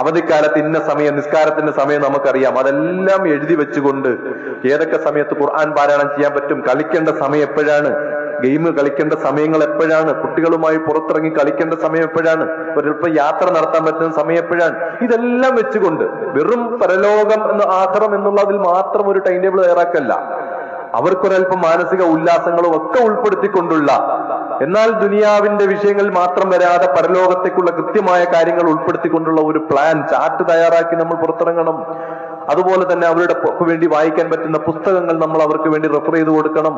അവധിക്കാലത്ത് ഇന്ന സമയം, നിസ്കാരത്തിന്റെ സമയം നമുക്കറിയാം, അതെല്ലാം എഴുതി വെച്ചുകൊണ്ട് ഏതൊക്കെ സമയത്ത് ഖുർആൻ പാരായണം ചെയ്യാൻ പറ്റും, കളിക്കേണ്ട സമയം എപ്പോഴാണ്, ഗെയിം കളിക്കേണ്ട സമയങ്ങൾ എപ്പോഴാണ്, കുട്ടികളുമായി പുറത്തിറങ്ങി കളിക്കേണ്ട സമയം എപ്പോഴാണ്, ഒരൽപ്പം യാത്ര നടത്താൻ പറ്റുന്ന സമയം എപ്പോഴാണ്, ഇതെല്ലാം വെച്ചുകൊണ്ട് വെറും പരലോകം എന്ന ആഖിറം എന്നുള്ളതിൽ മാത്രം ഒരു ടൈം ടേബിൾ തയ്യാറാക്കല്ല, അവർക്കൊരൽപ്പം മാനസിക ഉല്ലാസങ്ങളും ഒക്കെ ഉൾപ്പെടുത്തിക്കൊണ്ടുള്ള, എന്നാൽ ദുനിയാവിന്റെ വിഷയങ്ങളിൽ മാത്രം വരാതെ പരലോകത്തേക്കുള്ള കൃത്യമായ കാര്യങ്ങൾ ഉൾപ്പെടുത്തിക്കൊണ്ടുള്ള ഒരു പ്ലാൻ, ചാർട്ട് തയ്യാറാക്കി നമ്മൾ പുറത്തിറങ്ങണം. അതുപോലെ തന്നെ അവരുടെ വേണ്ടി വായിക്കാൻ പറ്റുന്ന പുസ്തകങ്ങൾ നമ്മൾ അവർക്ക് വേണ്ടി റെഫർ ചെയ്ത് കൊടുക്കണം.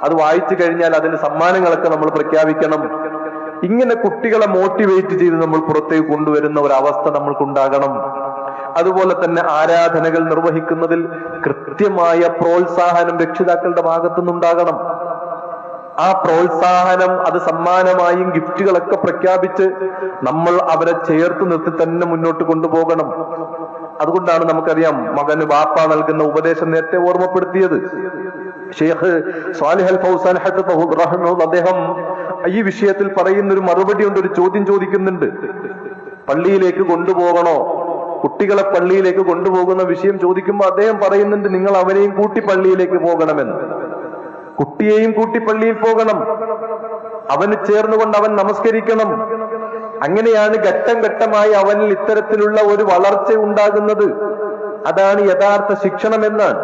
അത് വായിച്ചു കഴിഞ്ഞാൽ അതിന് സമ്മാനങ്ങളൊക്കെ നമ്മൾ പ്രഖ്യാപിക്കണം. ഇങ്ങനെ കുട്ടികളെ മോട്ടിവേറ്റ് ചെയ്ത് നമ്മൾ പുറത്തേക്ക് കൊണ്ടുവരുന്ന ഒരവസ്ഥ നമ്മൾക്കുണ്ടാകണം. അതുപോലെ തന്നെ ആരാധനകൾ നിർവഹിക്കുന്നതിൽ കൃത്യമായ പ്രോത്സാഹനം രക്ഷിതാക്കളുടെ ഭാഗത്തുനിന്നുണ്ടാകണം. ആ പ്രോത്സാഹനം അത് സമ്മാനമായും ഗിഫ്റ്റുകളൊക്കെ പ്രഖ്യാപിച്ച് നമ്മൾ അവരെ ചേർത്ത് നിർത്തി തന്നെ മുന്നോട്ട് കൊണ്ടുപോകണം. അതുകൊണ്ടാണ് നമുക്കറിയാം മകന് ബാപ്പ നൽകുന്ന ഉപദേശം നേരത്തെ ഓർമ്മപ്പെടുത്തിയത്. ഷെയ്ഖ് സ്വാലിഹ് അൽ ഫൗസാൻ റഹിമഹുല്ലാഹ് അദ്ദേഹം ഈ വിഷയത്തിൽ പറയുന്ന ഒരു മറുപടി ഉണ്ട്, ഒരു ചോദ്യം ചോദിക്കുന്നുണ്ട്. പള്ളിയിലേക്ക് കൊണ്ടുപോകണോ, കുട്ടികളെ പള്ളിയിലേക്ക് കൊണ്ടുപോകുന്ന വിഷയം ചോദിക്കുമ്പോൾ അദ്ദേഹം പറയുന്നുണ്ട്, നിങ്ങൾ അവനെയും കൂട്ടി പള്ളിയിലേക്ക് പോകണമെന്ന്. കുട്ടിയെയും കൂട്ടി പള്ളിയിൽ പോകണം, അവന് ചേർന്നുകൊണ്ട് അവൻ നമസ്കരിക്കണം. അങ്ങനെയാണ് ഘട്ടം ഘട്ടമായി അവനിൽ ഇത്തരത്തിലുള്ള ഒരു വളർച്ച ഉണ്ടാകുന്നത്. അതാണ് യഥാർത്ഥ ശിക്ഷണം എന്നാണ്.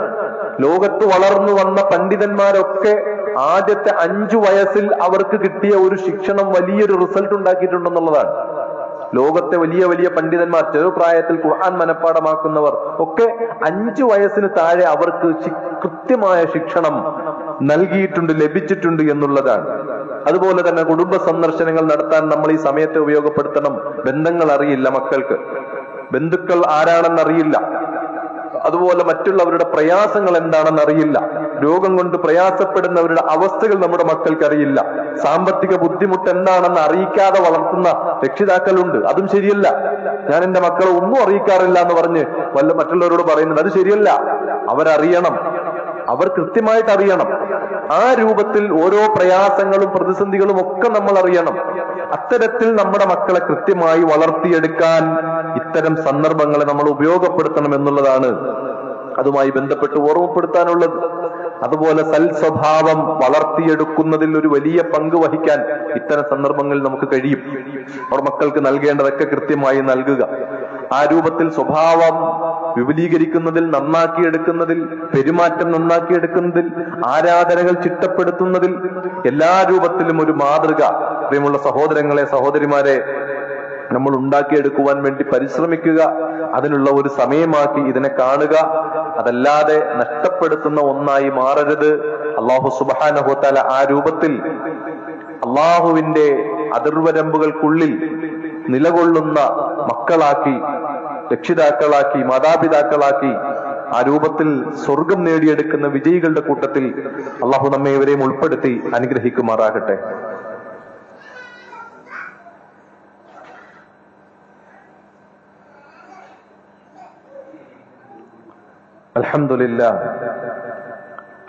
ലോകത്ത് വളർന്നു വന്ന പണ്ഡിതന്മാരൊക്കെ ആദ്യത്തെ 5 വയസ്സിൽ അവർക്ക് കിട്ടിയ ഒരു ശിക്ഷണം വലിയൊരു റിസൾട്ട് ഉണ്ടാക്കിയിട്ടുണ്ടെന്നുള്ളതാണ്. ലോകത്തെ വലിയ വലിയ പണ്ഡിതന്മാർ, ചെറുപ്രായത്തിൽ ഖുർആൻ മനഃപ്പാടമാക്കുന്നവർ ഒക്കെ 5 വയസ്സിന് താഴെ അവർക്ക് കൃത്യമായ ശിക്ഷണം നൽകിയിട്ടുണ്ട്, ലഭിച്ചിട്ടുണ്ട് എന്നുള്ളതാണ്. അതുപോലെ തന്നെ കുടുംബ സന്ദർശനങ്ങൾ നടത്താൻ നമ്മൾ ഈ സമയത്തെ ഉപയോഗപ്പെടുത്തണം. ബന്ധങ്ങൾ അറിയില്ല മക്കൾക്ക്, ബന്ധുക്കൾ ആരാണെന്നറിയില്ല, അതുപോലെ മറ്റുള്ളവരുടെ പ്രയാസങ്ങൾ എന്താണെന്ന് അറിയില്ല, രോഗം കൊണ്ട് പ്രയാസപ്പെടുന്നവരുടെ അവസ്ഥകൾ നമ്മുടെ മക്കൾക്ക് അറിയില്ല, സാമ്പത്തിക ബുദ്ധിമുട്ട് എന്താണെന്ന് അറിയിക്കാതെ വളർത്തുന്ന രക്ഷിതാക്കളുണ്ട്. അതും ശരിയല്ല. ഞാൻ എന്റെ മക്കളെ ഒന്നും അറിയിക്കാറില്ല എന്ന് പറഞ്ഞ് മറ്റുള്ളവരോട് പറയുന്നത് അത് ശരിയല്ല. അവരറിയണം, അവർ കൃത്യമായിട്ട് അറിയണം. ആ രൂപത്തിൽ ഓരോ പ്രയാസങ്ങളും പ്രതിസന്ധികളും ഒക്കെ നമ്മൾ അറിയണം. അത്തരത്തിൽ നമ്മുടെ മക്കളെ കൃത്യമായി വളർത്തിയെടുക്കാൻ ഇത്തരം സന്ദർഭങ്ങളെ നമ്മൾ ഉപയോഗപ്പെടുത്തണം എന്നുള്ളതാണ് അതുമായി ബന്ധപ്പെട്ട് ഓർമ്മപ്പെടുത്താനുള്ളത്. അതുപോലെ സൽസ്വഭാവം വളർത്തിയെടുക്കുന്നതിൽ ഒരു വലിയ പങ്ക് വഹിക്കാൻ ഇത്തരം സന്ദർഭങ്ങളിൽ നമുക്ക് കഴിയും. നമ്മുടെ മക്കൾക്ക് നൽകേണ്ടതൊക്കെ കൃത്യമായി നൽകുക. ആ രൂപത്തിൽ സ്വഭാവം വിപുലീകരിക്കുന്നതിൽ, നന്നാക്കിയെടുക്കുന്നതിൽ, പെരുമാറ്റം നന്നാക്കിയെടുക്കുന്നതിൽ, ആരാധനകൾ ചിട്ടപ്പെടുത്തുന്നതിൽ എല്ലാ രൂപത്തിലും ഒരു മാതൃക പ്രിയമുള്ള സഹോദരങ്ങളെ, സഹോദരിമാരെ, നമ്മൾ ഉണ്ടാക്കിയെടുക്കുവാൻ വേണ്ടി പരിശ്രമിക്കുക. അതിനുള്ള ഒരു സമയമാക്കി ഇതിനെ കാണുക. അതല്ലാതെ നഷ്ടപ്പെടുത്തുന്ന ഒന്നായി മാറരുത്. അല്ലാഹു സുബ്ഹാനഹു വ തആല ആ രൂപത്തിൽ അള്ളാഹുവിന്റെ അതിർവരമ്പുകൾക്കുള്ളിൽ നിലകൊള്ളുന്ന മക്കളാക്കി, രക്ഷിതാക്കളാക്കി, മാതാപിതാക്കളാക്കി ആ രൂപത്തിൽ സ്വർഗം നേടിയെടുക്കുന്ന വിജയികളുടെ കൂട്ടത്തിൽ അള്ളാഹു നമ്മെ ഇവരെയും ഉൾപ്പെടുത്തി അനുഗ്രഹിക്കുമാറാകട്ടെ. അൽഹംദുലില്ലാ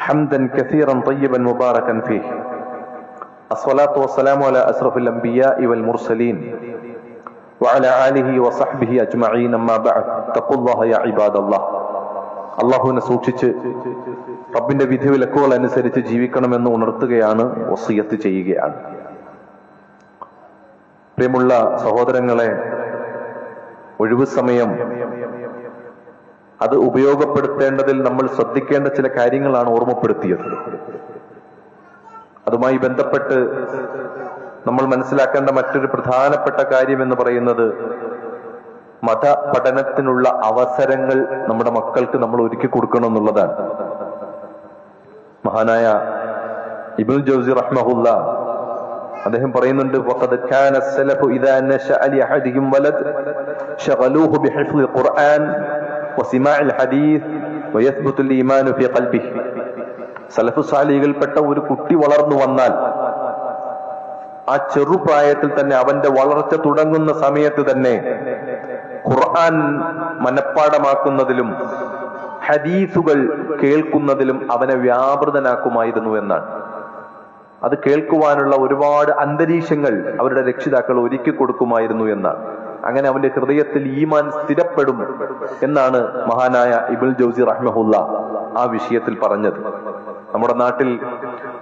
ഹംദൻ കസീറൻ തയ്യിബൻ മുബാറകൻ ഫീഹ്. അസ്സലാത്തു വസ്സലാമു അലാ അസ്റഫിൽ അംബിയാഇ വൽ മുർസലീൻ വഅലാ ആലിഹി വസഹ്ബിഹി അജ്മഈൻ. അമ്മാ ബഅദ്. തഖുല്ലാഹ യാ ഇബാദല്ലാഹ്. അല്ലാഹുവിനെ സൂക്ഷിച്ച് റബ്ബിന്റെ വിധിവിലക്കുകൾ അനുസരിച്ച് ജീവിക്കണമെന്ന് ഉണർത്തുകയാണ്, വസിയത്ത് ചെയ്യുകയാണ്. പ്രിയമുള്ള സഹോദരങ്ങളെ, ഒഴിവു സമയം അത് ഉപയോഗപ്പെടുത്തേണ്ടതിൽ നമ്മൾ ശ്രദ്ധിക്കേണ്ട ചില കാര്യങ്ങളാണ് ഓർമ്മപ്പെടുത്തിയത്. അതുമായി ബന്ധപ്പെട്ട് നമ്മൾ മനസ്സിലാക്കേണ്ട മറ്റൊരു പ്രധാനപ്പെട്ട കാര്യം എന്ന് പറയുന്നത്, മത പഠനത്തിനുള്ള അവസരങ്ങൾ നമ്മുടെ മക്കൾക്ക് നമ്മൾ ഒരുക്കി കൊടുക്കണം എന്നുള്ളതാണ്. മഹാനായ ഇബ്നുൽ ജൗസി റഹ്മഹുല്ലാ അദ്ദേഹം പറയുന്നുണ്ട്, വഖദ് കാന السلف اذا نشأ لاحدهم ولد شغلوه بحفظ القرآن وسماع الحديث ويثبت الايمان في قلبه. സലഫ് സാലിഹികൾപ്പെട്ട ഒരു കുട്ടി വളർന്നു വന്നാൽ ആ ചെറുപ്രായത്തിൽ തന്നെ, അവന്റെ വളർച്ച തുടങ്ങുന്ന സമയത്ത് തന്നെ ഖുർആൻ മനഃപ്പാടമാക്കുന്നതിലും ഹദീസുകൾ കേൾക്കുന്നതിലും അവനെ വ്യാപൃതനാക്കുമായിരുന്നു എന്നാണ്. അത് കേൾക്കുവാനുള്ള ഒരുപാട് അന്തരീക്ഷങ്ങൾ അവരുടെ രക്ഷിതാക്കൾ ഒരുക്കി കൊടുക്കുമായിരുന്നു എന്നാണ്. അങ്ങനെ അവന്റെ ഹൃദയത്തിൽ ഈമാൻ സ്ഥിരപ്പെടും എന്നാണ് മഹാനായ ഇബ്നുൽ ജൗസി റഹ്മഹുല്ല ആ വിഷയത്തിൽ പറഞ്ഞത്. നമ്മുടെ നാട്ടിൽ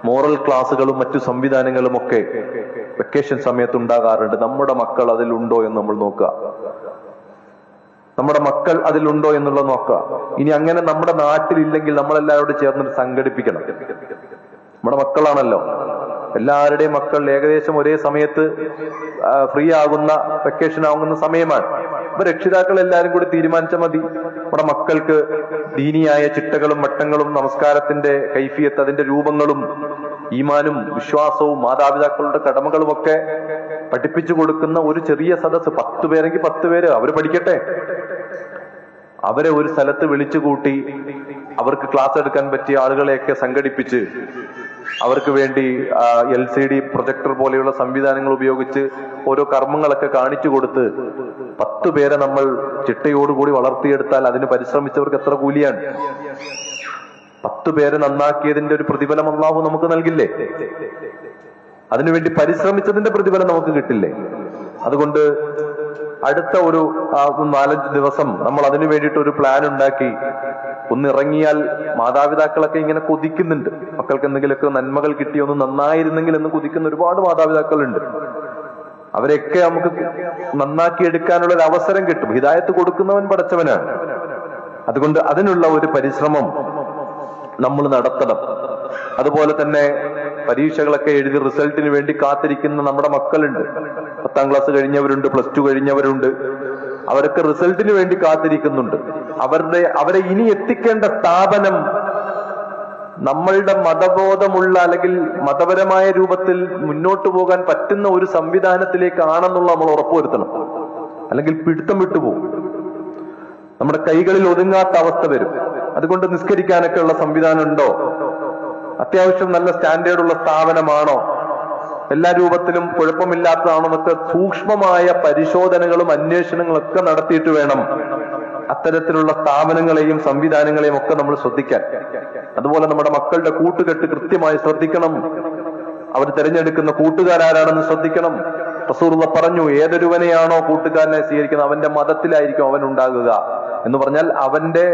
മോറൽ ക്ലാസുകളും മറ്റു സംവിധാനങ്ങളും ഒക്കെ വെക്കേഷൻ സമയത്ത് ഉണ്ടാകാറുണ്ട്. നമ്മുടെ മക്കൾ അതിലുണ്ടോ എന്ന് നമ്മൾ നോക്കുക. നമ്മുടെ മക്കൾ അതിലുണ്ടോ എന്നുള്ളത് നോക്കുക. ഇനി അങ്ങനെ നമ്മുടെ നാട്ടിലില്ലെങ്കിൽ നമ്മളെല്ലാവരോടും ചേർന്നിട്ട് സംഘടിപ്പിക്കണം. നമ്മുടെ മക്കളാണല്ലോ, എല്ലാവരുടെയും മക്കൾ ഏകദേശം ഒരേ സമയത്ത് ഫ്രീ ആകുന്ന, വെക്കേഷൻ ആകുന്ന സമയമാണ്. അപ്പൊ രക്ഷിതാക്കൾ എല്ലാവരും കൂടി തീരുമാനിച്ചാൽ മതി. നമ്മുടെ മക്കൾക്ക് ദീനിയായ ചിട്ടകളും വട്ടങ്ങളും നമസ്കാരത്തിന്റെ കൈഫിയത്ത്, അതിന്റെ രൂപങ്ങളും ഈമാനും വിശ്വാസവും മാതാപിതാക്കളുടെ കടമകളും ഒക്കെ പഠിപ്പിച്ചു കൊടുക്കുന്ന ഒരു ചെറിയ സദസ്സ്, 10 പേരെങ്കിൽ 10 പേര് അവർ പഠിക്കട്ടെ. അവരെ ഒരു സ്ഥലത്ത് വിളിച്ചു കൂട്ടി അവർക്ക് ക്ലാസ് എടുക്കാൻ പറ്റിയ ആളുകളെയൊക്കെ സംഘടിപ്പിച്ച് അവർക്ക് വേണ്ടി LCD പ്രൊജക്ടർ പോലെയുള്ള സംവിധാനങ്ങൾ ഉപയോഗിച്ച് ഓരോ കർമ്മങ്ങളൊക്കെ കാണിച്ചു കൊടുത്ത് 10 പേരെ നമ്മൾ ചിട്ടയോടുകൂടി വളർത്തിയെടുത്താൽ അതിന് പരിശ്രമിച്ചവർക്ക് എത്ര കൂലിയാണ്. 10 പേരെ നന്നാക്കിയതിന്റെ ഒരു പ്രതിഫലം അല്ലാഹു നമുക്ക് നൽകില്ലേ? അതിനുവേണ്ടി പരിശ്രമിച്ചതിന്റെ പ്രതിഫലം നമുക്ക് കിട്ടില്ലേ? അതുകൊണ്ട് അടുത്ത ഒരു 4-5 ദിവസം നമ്മൾ അതിനു വേണ്ടിയിട്ട് ഒരു പ്ലാൻ ഉണ്ടാക്കി ഒന്നിറങ്ങിയാൽ, മാതാപിതാക്കളൊക്കെ ഇങ്ങനെ കൊതിക്കുന്നുണ്ട്, മക്കൾക്ക് എന്തെങ്കിലുമൊക്കെ നന്മകൾ കിട്ടി ഒന്ന് നന്നായിരുന്നെങ്കിൽ എന്ന് കൊതിക്കുന്ന ഒരുപാട് മാതാപിതാക്കളുണ്ട്. അവരെയൊക്കെ നമുക്ക് നന്നാക്കി എടുക്കാനുള്ള ഒരു അവസരം കിട്ടും. ഹിദായത്ത് കൊടുക്കുന്നവൻ പടച്ചവനാണ്. അതുകൊണ്ട് അതിനുള്ള ഒരു പരിശ്രമം നമ്മൾ നടത്തണം. അതുപോലെ തന്നെ പരീക്ഷകളൊക്കെ എഴുതി റിസൾട്ടിന് വേണ്ടി കാത്തിരിക്കുന്ന നമ്മുടെ മക്കളുണ്ട്. 10ാം ക്ലാസ് കഴിഞ്ഞവരുണ്ട്, +2 കഴിഞ്ഞവരുണ്ട്. അവരൊക്കെ റിസൾട്ടിന് വേണ്ടി കാത്തിരിക്കുന്നുണ്ട്. അവരെ ഇനി എത്തിക്കേണ്ട സ്ഥാപനം നമ്മളുടെ മതബോധമുള്ള അല്ലെങ്കിൽ മതപരമായ രൂപത്തിൽ മുന്നോട്ട് പോകാൻ പറ്റുന്ന ഒരു സംവിധാനത്തിലേക്കാണെന്നുള്ള നമ്മൾ ഉറപ്പുവരുത്തണം. അല്ലെങ്കിൽ പിടുത്തം വിട്ടുപോകും, നമ്മുടെ കൈകളിൽ ഒതുങ്ങാത്ത അവസ്ഥ വരും. അതുകൊണ്ട് നിസ്കരിക്കാനൊക്കെ ഉള്ള സംവിധാനം ഉണ്ടോ? അത്യാവശ്യം നല്ല സ്റ്റാൻഡേർഡുള്ള സ്ഥാപനമാണോ? എല്ലാ രൂപത്തിലും കുഴപ്പമില്ലാത്തതാണോ എന്നൊക്കെ സൂക്ഷ്മമായ പരിശോധനകളും അന്വേഷണങ്ങളൊക്കെ നടത്തിയിട്ട് വേണം അത്തരത്തിലുള്ള സ്ഥാപനങ്ങളെയും സംവിധാനങ്ങളെയും ഒക്കെ നമ്മൾ ശ്രദ്ധിക്കാൻ. അതുപോലെ നമ്മുടെ മക്കളുടെ കൂട്ടുകെട്ട് കൃത്യമായി ശ്രദ്ധിക്കണം. അവർ തിരഞ്ഞെടുക്കുന്ന കൂട്ടുകാരാരാണെന്ന് ശ്രദ്ധിക്കണം. റസൂലുള്ളാഹി പറഞ്ഞു, ഏതൊരുവനെയാണോ കൂട്ടുകാരനെ സ്വീകരിക്കുന്നത് അവന്റെ മതത്തിലായിരിക്കും അവൻ ഉണ്ടാകുക എന്ന് പറഞ്ഞാൽ അവന്റെ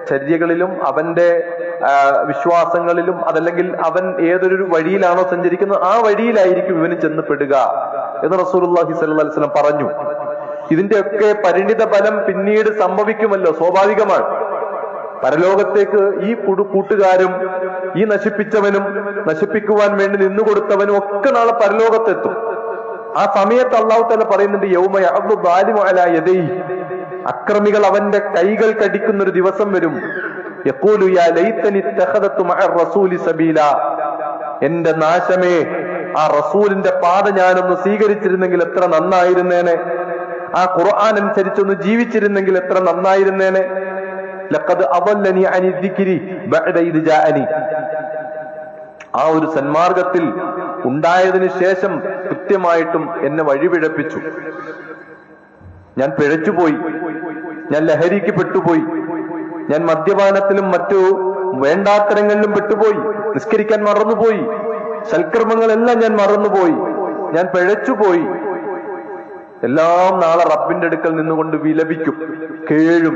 ചര്യകളിലും അവന്റെ വിശ്വാസങ്ങളിലും, അതല്ലെങ്കിൽ അവൻ ഏതൊരു വഴിയിലാണോ സഞ്ചരിക്കുന്നത് ആ വഴിയിലായിരിക്കും ഇവന് ചെന്നപ്പെടുക എന്ന് റസൂലുള്ളാഹി സ്വല്ലല്ലാഹി അലൈഹി വസല്ലം പറഞ്ഞു. ഇതിന്റെയൊക്കെ പരിണിത ഫലം പിന്നീട് സംഭവിക്കുമല്ലോ, സ്വാഭാവികമാണ്. പരലോകത്തേക്ക് ഈ കൂട്ടുകാരും ഈ നശിപ്പിച്ചവനും നശിപ്പിക്കുവാൻ വേണ്ടി നിന്നുകൊടുത്തവനും ഒക്കെ നാളെ പരലോകത്തെത്തും. ആ സമയത്ത് അല്ലാഹു തആല പറയുന്നുണ്ട്, യൗമ യഅദു ദാലിമു അലാ യദൈഹി, അക്രമികൾ അവന്റെ കൈകൾ കടിക്കുന്ന ഒരു ദിവസം വരും. യഖൂലു യാ ലൈതനി ഇത്തഖദതു മഅ റസൂലി സബീല, എന്റെ നാശമേ, ആ റസൂലിന്റെ പാത ഞാനൊന്ന് സ്വീകരിച്ചിരുന്നെങ്കിൽ എത്ര നന്നായിരുന്നേനെ, ആ ഖുർആൻ അനുസരിച്ചൊന്ന് ജീവിച്ചിരുന്നെങ്കിൽ എത്ര നന്നായിരുന്നേനെ. ലഖദ് അദല്ലനി അനി ദിക്രി ബഅദ ഇദ് ജാഅനി, ആ ഒരു സന്മാർഗത്തിൽ ഉണ്ടായതിനു ശേഷം കൃത്യമായിട്ടും എന്നെ വഴിപിഴപ്പിച്ചു. ഞാൻ പിഴച്ചുപോയി, ഞാൻ ലഹരിക്ക് പെട്ടുപോയി, ഞാൻ മദ്യപാനത്തിലും മറ്റു വേണ്ടാത്തരങ്ങളിലും പെട്ടുപോയി, നിസ്കരിക്കാൻ മറന്നുപോയി, സൽക്കർമ്മങ്ങളെല്ലാം ഞാൻ മറന്നുപോയി, ഞാൻ പിഴച്ചുപോയി. എല്ലാം നാളെ റബ്ബിന്റെ അടുക്കൽ നിന്നുകൊണ്ട് വിലപിക്കും, കേഴും.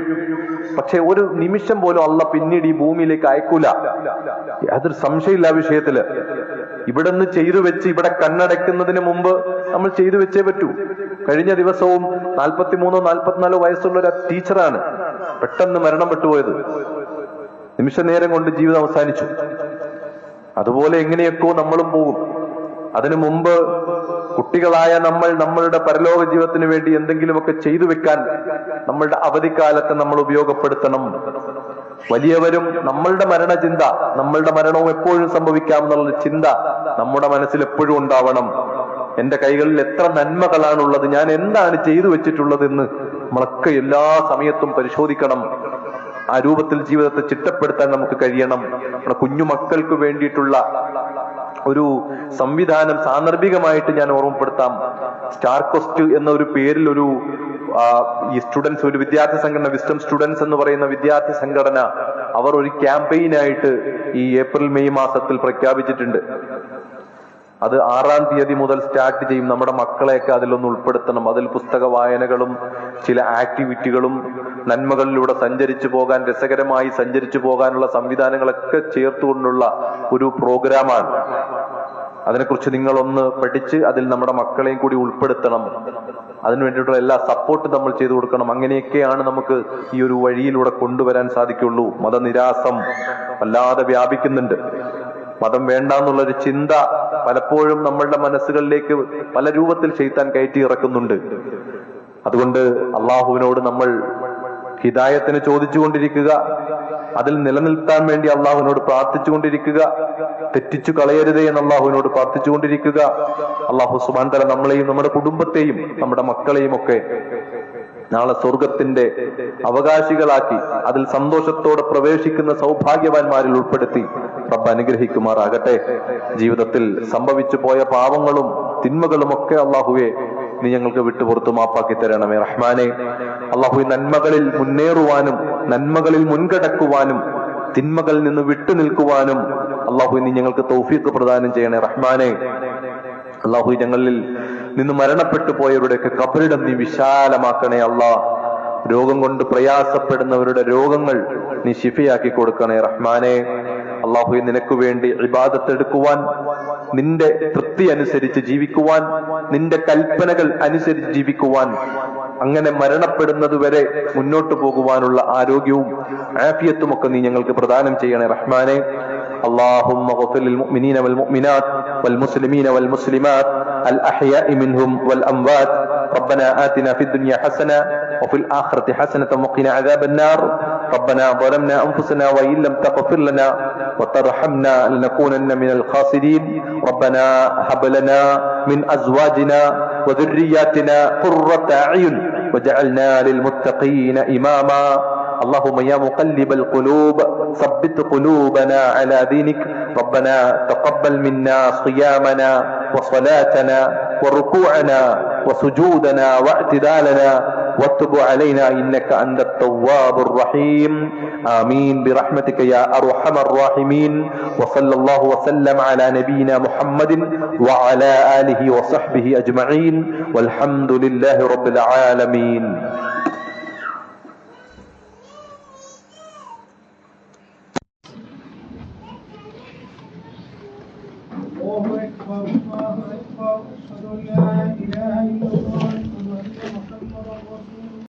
പക്ഷെ ഒരു നിമിഷം പോലും അള്ളാഹ് പിന്നീട് ഈ ഭൂമിയിലേക്ക് അയക്കൂല. യാതൊരു സംശയമില്ല ആ വിഷയത്തില്. ഇവിടെ നിന്ന് ചെയ്തു വെച്ച് ഇവിടെ കണ്ണടയ്ക്കുന്നതിന് മുമ്പ് നമ്മൾ ചെയ്തു വെച്ചേ പറ്റൂ. കഴിഞ്ഞ ദിവസവും 43-44 വയസ്സുള്ള ഒരു ടീച്ചറാണ്, പെട്ടെന്ന് മരണം പെട്ടുപോയത്. നിമിഷ നേരം കൊണ്ട് ജീവിതം അവസാനിച്ചു. അതുപോലെ എങ്ങനെയൊക്കെയോ നമ്മളും പോകും. അതിനു മുമ്പ് കുട്ടികളായ നമ്മൾ നമ്മളുടെ പരലോക ജീവിതത്തിന് വേണ്ടി എന്തെങ്കിലുമൊക്കെ ചെയ്തു വെക്കാൻ നമ്മളുടെ അവധിക്കാലത്ത് നമ്മൾ ഉപയോഗപ്പെടുത്തണം. വലിയവരും നമ്മളുടെ മരണചിന്ത, നമ്മളുടെ മരണവും എപ്പോഴും സംഭവിക്കാം എന്നുള്ള ചിന്ത നമ്മുടെ മനസ്സിൽ എപ്പോഴും ഉണ്ടാവണം. എന്റെ കൈകളിൽ എത്ര നന്മകളാണുള്ളത്, ഞാൻ എന്താണ് ചെയ്തു വെച്ചിട്ടുള്ളത് എന്ന് നമ്മളൊക്കെ എല്ലാ സമയത്തും പരിശോധിക്കണം. ആ രൂപത്തിൽ ജീവിതത്തെ ചിട്ടപ്പെടുത്താൻ നമുക്ക് കഴിയണം. നമ്മുടെ കുഞ്ഞുമക്കൾക്ക് വേണ്ടിയിട്ടുള്ള ഒരു സംവിധാനം സാന്ദർഭികമായിട്ട് ഞാൻ ഓർമ്മപ്പെടുത്താം. സ്റ്റാർ ക്വസ്റ്റ് എന്ന ഒരു പേരിൽ ഈ സ്റ്റുഡൻസ്, ഒരു വിദ്യാർത്ഥി സംഘടന, വിസ്ഡം സ്റ്റുഡൻസ് എന്ന് പറയുന്ന വിദ്യാർത്ഥി സംഘടന, അവർ ഒരു ക്യാമ്പയിനായിട്ട് ഈ ഏപ്രിൽ മെയ് മാസത്തിൽ പ്രഖ്യാപിച്ചിട്ടുണ്ട്. അത് 6-ാം തീയതി മുതൽ സ്റ്റാർട്ട് ചെയ്യും. നമ്മുടെ മക്കളെയൊക്കെ അതിലൊന്ന് ഉൾപ്പെടുത്തണം. അതിൽ പുസ്തക വായനകളും ചില ആക്ടിവിറ്റികളും നന്മകളിലൂടെ സഞ്ചരിച്ചു പോകാൻ, രസകരമായി സഞ്ചരിച്ചു പോകാനുള്ള സംവിധാനങ്ങളൊക്കെ ചേർത്തുകൊണ്ടുള്ള ഒരു പ്രോഗ്രാമാണ്. അതിനെക്കുറിച്ച് നിങ്ങളൊന്ന് പഠിച്ച് അതിൽ നമ്മുടെ മക്കളെയും കൂടി ഉൾപ്പെടുത്തണം. അതിനു വേണ്ടിയിട്ടുള്ള എല്ലാ സപ്പോർട്ടും നമ്മൾ ചെയ്തു കൊടുക്കണം. അങ്ങനെയൊക്കെയാണ് നമുക്ക് ഈ ഒരു വഴിയിലൂടെ കൊണ്ടുവരാൻ സാധിക്കുള്ളൂ. മതനിരാസം വല്ലാതെ വ്യാപിക്കുന്നുണ്ട്. മതം വേണ്ട എന്നുള്ളൊരു ചിന്ത പലപ്പോഴും നമ്മളുടെ മനസ്സുകളിലേക്ക് പല രൂപത്തിൽ ശൈത്താൻ കയറ്റി ഇറക്കുന്നുണ്ട്. അതുകൊണ്ട് അള്ളാഹുവിനോട് നമ്മൾ ഹിദായത്തിന് ചോദിച്ചുകൊണ്ടിരിക്കുക, അതിൽ നിലനിൽക്കാൻ വേണ്ടി അള്ളാഹുവിനോട് പ്രാർത്ഥിച്ചുകൊണ്ടിരിക്കുക, തെറ്റിച്ചു കളയരുതേ എന്ന് അള്ളാഹുവിനോട് പ്രാർത്ഥിച്ചുകൊണ്ടിരിക്കുക. അള്ളാഹു സുബ്ഹാനഹു വ തആല നമ്മളെയും നമ്മുടെ കുടുംബത്തെയും നമ്മുടെ മക്കളെയും ഒക്കെ നാളെ സ്വർഗത്തിന്റെ അവകാശികളാക്കി അതിൽ സന്തോഷത്തോടെ പ്രവേശിക്കുന്ന സൗഭാഗ്യവാന്മാരിൽ ഉൾപ്പെടുത്തി റബ്ബ് അനുഗ്രഹിക്കുമാറാകട്ടെ. ജീവിതത്തിൽ സംഭവിച്ചു പോയ പാവങ്ങളും തിന്മകളും ഒക്കെ അള്ളാഹുവെ നീ ഞങ്ങൾക്ക് വിട്ടുപുറത്തു മാപ്പാക്കി തരണമേ റഹ്മാനെ. അള്ളാഹു നന്മകളിൽ മുന്നേറുവാനും നന്മകളിൽ മുൻകടക്കുവാനും തിന്മകളിൽ നിന്ന് വിട്ടു നിൽക്കുവാനും അള്ളാഹു നീ ഞങ്ങൾക്ക് തൗഫീഖ് പ്രദാനം ചെയ്യണേ റഹ്മാനെ. അള്ളാഹു ഞങ്ങളിൽ നിന്ന് മരണപ്പെട്ടു പോയവരുടെയൊക്കെ ഖബറിടം നീ വിശാലമാക്കണേ അള്ളാഹ്. രോഗം കൊണ്ട് പ്രയാസപ്പെടുന്നവരുടെ രോഗങ്ങൾ നീ ശിഫയാക്കി കൊടുക്കണേ റഹ്മാനെ. അള്ളാഹു നിനക്ക് വേണ്ടി ഇബാദത്ത് എടുക്കുവാൻ, നിന്റെ തൃപ്തി അനുസരിച്ച് ജീവിക്കുവാൻ, നിന്റെ കൽപ്പനകൾ അനുസരിച്ച് ജീവിക്കുവാൻ, അങ്ങനെ മരണപ്പെടുന്നത് വരെ മുന്നോട്ട് പോകുവാനുള്ള ആരോഗ്യവും ആഫിയത്തും ഒക്കെ നീ ഞങ്ങൾക്ക് പ്രദാനം ചെയ്യണേ റഹ്മാനെ. اللهم اغفر للمؤمنين والمؤمنات والمسلمين والمسلمات الأحياء منهم والأموات. ربنا آتنا في الدنيا حسنة وفي الآخرة حسنة وقنا عذاب النار. ربنا ظلمنا أنفسنا وإن لم تغفر لنا وترحمنا لنكونن من الخاسرين. ربنا هب لنا من أزواجنا وذرياتنا قرة أعين وجعلنا للمتقين إماما. اللهم يا مقلب القلوب ثبت قلوبنا على دينك. ربنا تقبل منا صيامنا وصلاتنا وركوعنا وسجودنا واعتدالنا واتب علينا إنك أنت التواب الرحيم. آمين برحمتك يا أرحم الراحمين. وصلى الله وسلم على نبينا محمد وعلى آله وصحبه أجمعين والحمد لله رب العالمين. الله أكبر الله أكبر أشهد أن لا إله إلا الله وأشهد أن محمدا رسول الله.